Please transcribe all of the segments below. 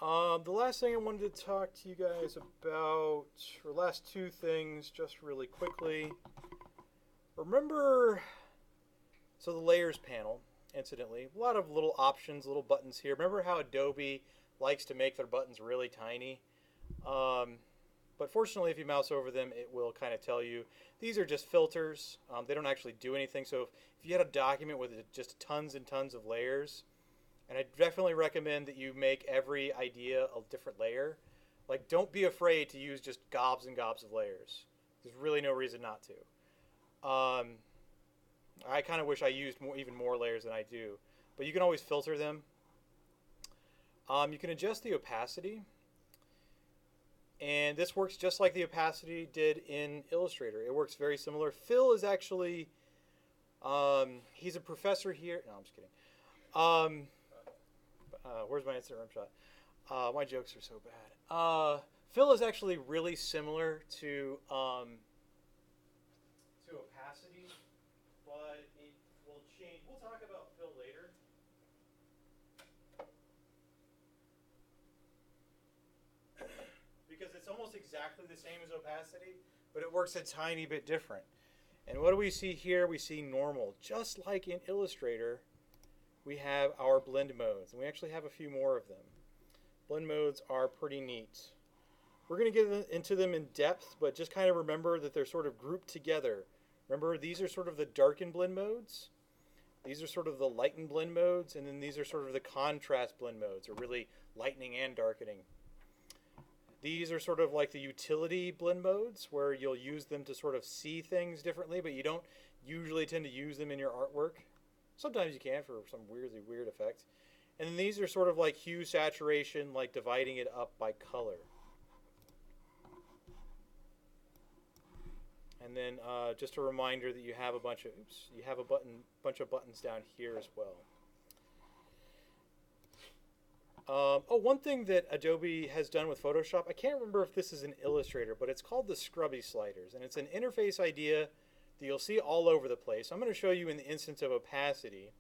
The last thing I wanted to talk to you guys about, or last two things, just really quickly. Remember, so the layers panel, incidentally, a lot of little options, little buttons here. Remember how Adobe likes to make their buttons really tiny? Um, but fortunately, if you mouse over them, it will kind of tell you. These are just filters. They don't actually do anything. So if you had a document with just tons and tons of layers, and I definitely recommend that you make every idea a different layer. Like, don't be afraid to use just gobs and gobs of layers. There's really no reason not to. I kind of wish I used even more layers than I do. But you can always filter them. You can adjust the opacity. And this works just like the opacity did in Illustrator. It works very similar. Phil is actually, he's a professor here. No, I'm just kidding. Where's my Instagram shot? My jokes are so bad. Phil is actually really similar to opacity, but it will change. We'll talk about Phil later. Because it's almost exactly the same as opacity, but it works a tiny bit different. And what do we see here? We see normal. Just like in Illustrator, we have our blend modes, and we actually have a few more of them. Blend modes are pretty neat. We're going to get into them in depth, but just kind of remember that they're sort of grouped together. Remember, these are sort of the darken blend modes. These are sort of the lighten blend modes, and then these are sort of the contrast blend modes, or really lightening and darkening. These are sort of like the utility blend modes, where you'll use them to sort of see things differently, but you don't usually tend to use them in your artwork. Sometimes you can for some weirdly weird effect. And then these are sort of like hue saturation, like dividing it up by color. And then just a reminder that you have a bunch of buttons down here as well. One thing that Adobe has done with Photoshop, I can't remember if this is an Illustrator, but it's called the Scrubby Sliders, and it's an interface idea that you'll see all over the place. I'm going to show you in the instance of opacity,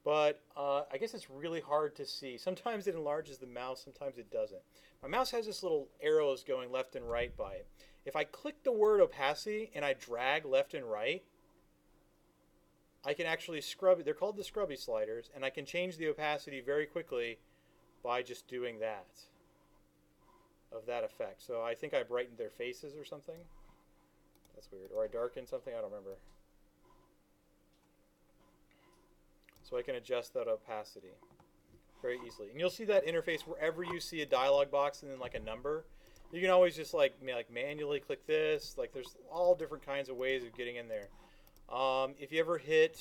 but I guess it's really hard to see. Sometimes it enlarges the mouse, sometimes it doesn't. My mouse has this little arrows going left and right by it. If I click the word opacity and I drag left and right, I can actually scrub it. They're called the Scrubby Sliders, and I can change the opacity very quickly by just doing that, of that effect. So I think I brightened their faces or something. That's weird. Or I darkened something, I don't remember. So I can adjust that opacity very easily. And you'll see that interface wherever you see a dialog box and then like a number. You can always just like manually click this. Like there's all different kinds of ways of getting in there. If you ever hit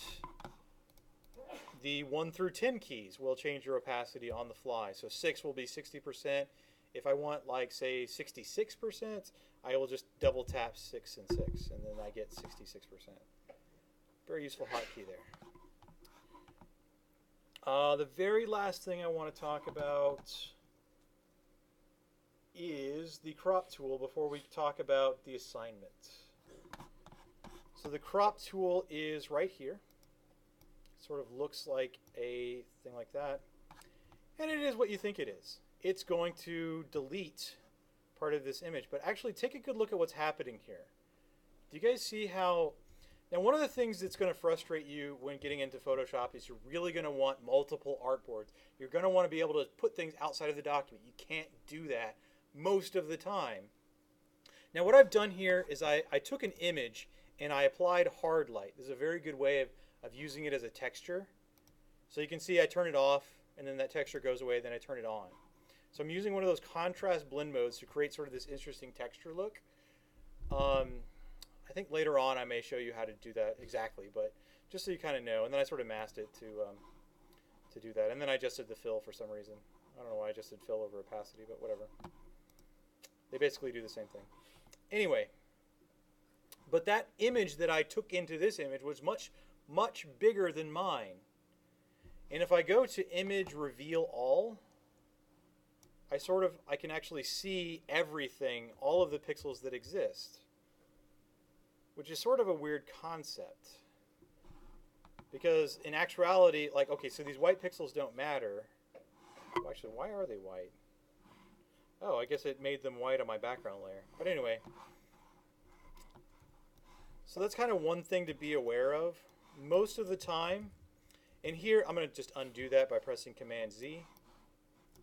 the 1 through 10 keys, will change your opacity on the fly. So 6 will be 60%. If I want, like, say, 66%, I will just double tap 6 and 6, and then I get 66%. Very useful hotkey there. The very last thing I want to talk about is the crop tool before we talk about the assignment. So the crop tool is right here. Sort of looks like a thing like that. And it is what you think it is. It's going to delete part of this image. But actually, take a good look at what's happening here. Do you guys see how... Now, one of the things that's going to frustrate you when getting into Photoshop is you're really going to want multiple artboards. You're going to want to be able to put things outside of the document. You can't do that most of the time. Now, what I've done here is I took an image and I applied hard light. This is a very good way of using it as a texture. So you can see I turn it off, and then that texture goes away, then I turn it on. So I'm using one of those contrast blend modes to create sort of this interesting texture look. I think later on I may show you how to do that exactly, but just so you kind of know. And then I sort of masked it to do that. And then I adjusted the fill for some reason. I don't know why I adjusted fill over opacity, but whatever. They basically do the same thing. Anyway, but that image that I took into this image was much, much bigger than mine. And if I go to image reveal all, I can actually see everything, all of the pixels that exist, which is sort of a weird concept. Because in actuality, like, okay, so these white pixels don't matter. Well, actually, why are they white? Oh, I guess it made them white on my background layer. But anyway, so that's kind of one thing to be aware of. Most of the time, and here I'm going to just undo that by pressing Command Z,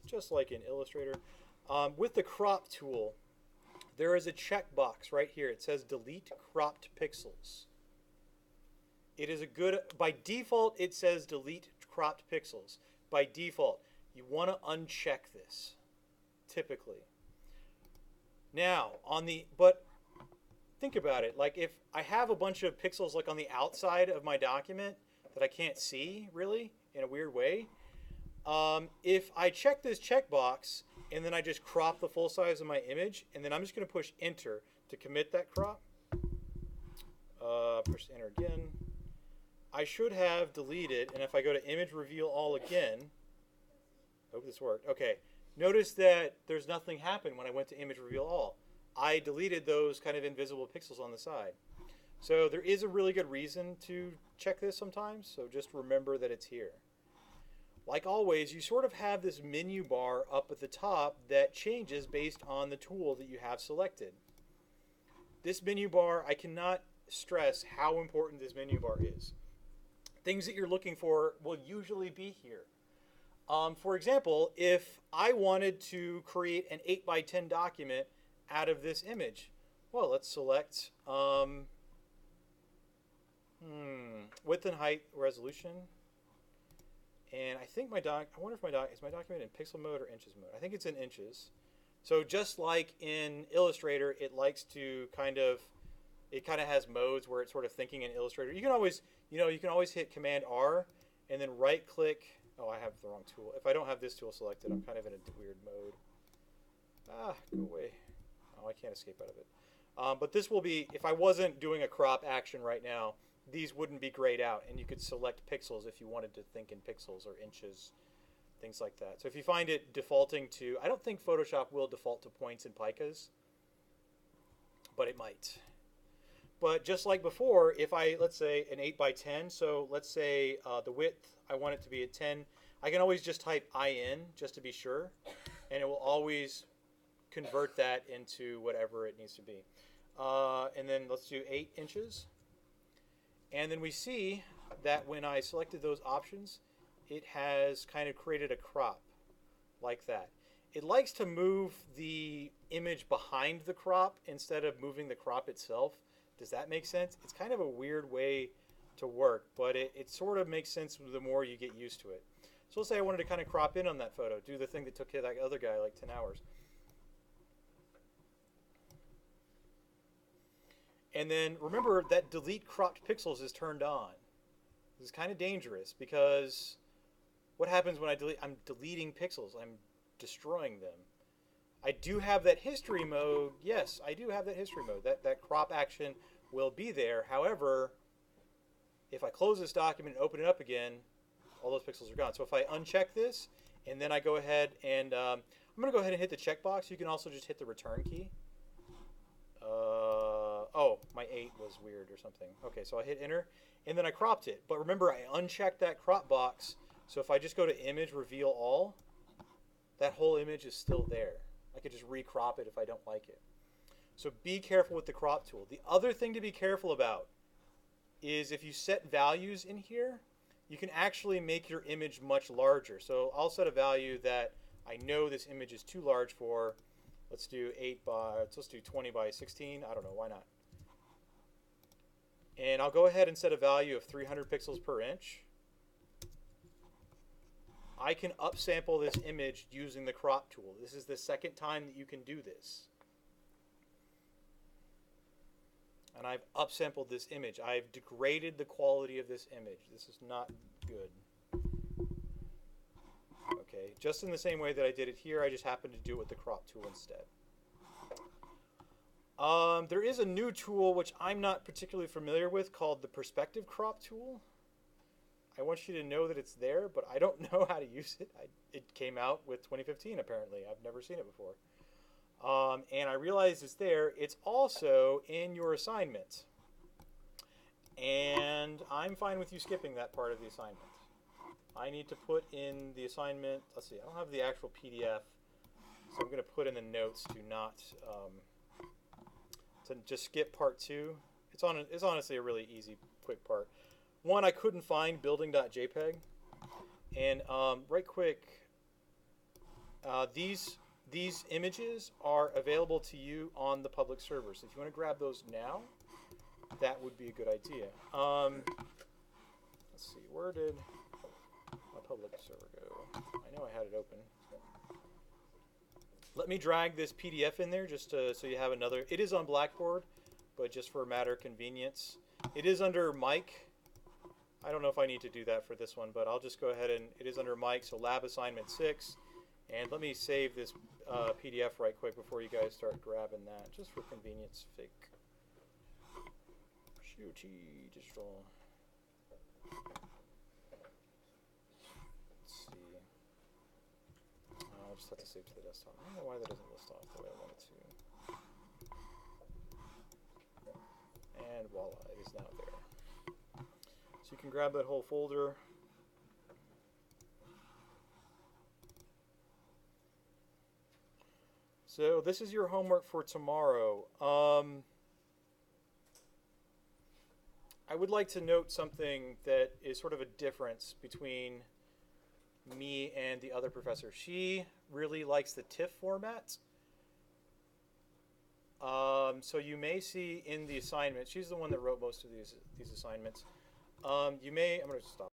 just like in Illustrator. With the crop tool, there is a checkbox right here. It says delete cropped pixels. It is a good, by default, it says delete cropped pixels. By default, you want to uncheck this, typically. Now, but think about it. Like if I have a bunch of pixels like on the outside of my document that I can't see, really, in a weird way, if I check this checkbox and then I just crop the full size of my image, and then I'm just going to push Enter to commit that crop. Push Enter again. I should have deleted, and if I go to Image Reveal All again, hope this worked. Okay, notice that there's nothing happened when I went to Image Reveal All. I deleted those kind of invisible pixels on the side. So there is a really good reason to check this sometimes, so just remember that it's here. Like always, you sort of have this menu bar up at the top that changes based on the tool that you have selected. This menu bar, I cannot stress how important this menu bar is. Things that you're looking for will usually be here. For example, if I wanted to create an 8x10 document out of this image, well, let's select width and height resolution. And I think I wonder if is my document in pixel mode or inches mode? I think it's in inches. So just like in Illustrator, it likes to it kind of has modes where it's sort of thinking in Illustrator. You can always, you can always hit Command R and then right click. Oh, I have the wrong tool. If I don't have this tool selected, I'm kind of in a weird mode. Go away. Oh, I can't escape out of it. But this will be, if I wasn't doing a crop action right now, these wouldn't be grayed out, and you could select pixels if you wanted to think in pixels or inches, things like that. So if you find it defaulting to, I don't think Photoshop will default to points and picas, but it might. But just like before, if let's say an 8x10, so let's say the width, I want it to be at 10, I can always just type IN just to be sure, and it will always convert that into whatever it needs to be. And then let's do 8 inches. And then we see that when I selected those options, it has kind of created a crop like that. It likes to move the image behind the crop instead of moving the crop itself. Does that make sense? It's kind of a weird way to work, but it sort of makes sense the more you get used to it. So let's say I wanted to kind of crop in on that photo, do the thing that took that other guy like 10 hours. And then remember that delete cropped pixels is turned on. This is kind of dangerous because what happens when I delete? I'm deleting pixels. I'm destroying them. I do have that history mode. Yes, I do have that history mode. That crop action will be there. However, if I close this document and open it up again, all those pixels are gone. So if I uncheck this and then I go ahead and I'm going to go ahead and hit the checkbox. You can also just hit the return key. Oh, my 8 was weird or something. Okay, so I hit enter, and then I cropped it. But remember, I unchecked that crop box, so if I just go to Image Reveal All, that whole image is still there. I could just recrop it if I don't like it. So be careful with the crop tool. The other thing to be careful about is if you set values in here, you can actually make your image much larger. So I'll set a value that I know this image is too large for. Let's do 20 by 16. I don't know, why not? And I'll go ahead and set a value of 300 pixels per inch. I can upsample this image using the crop tool. This is the second time that you can do this. And I've upsampled this image. I've degraded the quality of this image. This is not good. Okay, just in the same way that I did it here, I just happened to do it with the crop tool instead. There is a new tool which I'm not particularly familiar with called the perspective crop tool. I want you to know that it's there, but I don't know how to use it. It came out with 2015 apparently. I've never seen it before. And I realized it's there. It's also in your assignment. And I'm fine with you skipping that part of the assignment. I need to put in the assignment, let's see, I don't have the actual PDF So I'm going to put in the notes to not to just skip part 2. It's honestly a really easy, quick part. One, I couldn't find building.jpg, and right quick, these images are available to you on the public server. So if you want to grab those now, that would be a good idea. Let's see, where did my public server go? I know I had it open. Let me drag this PDF in there just so you have another. It is on Blackboard, but just for a matter of convenience. It is under Mike. I don't know if I need to do that for this one, but I'll just go ahead and it is under Mike, so lab assignment 6. And let me save this PDF right quick before you guys start grabbing that, just for convenience sake. Shooty digital. Let's see. I'll just have to save to the desktop. I don't know why that doesn't list off the way I want it to. And voila, it is now there. So you can grab that whole folder. So this is your homework for tomorrow. I would like to note something that is sort of a difference between me and the other professor. She really likes the TIFF format. So you may see in the assignment, she's the one that wrote most of these assignments. I'm going to stop.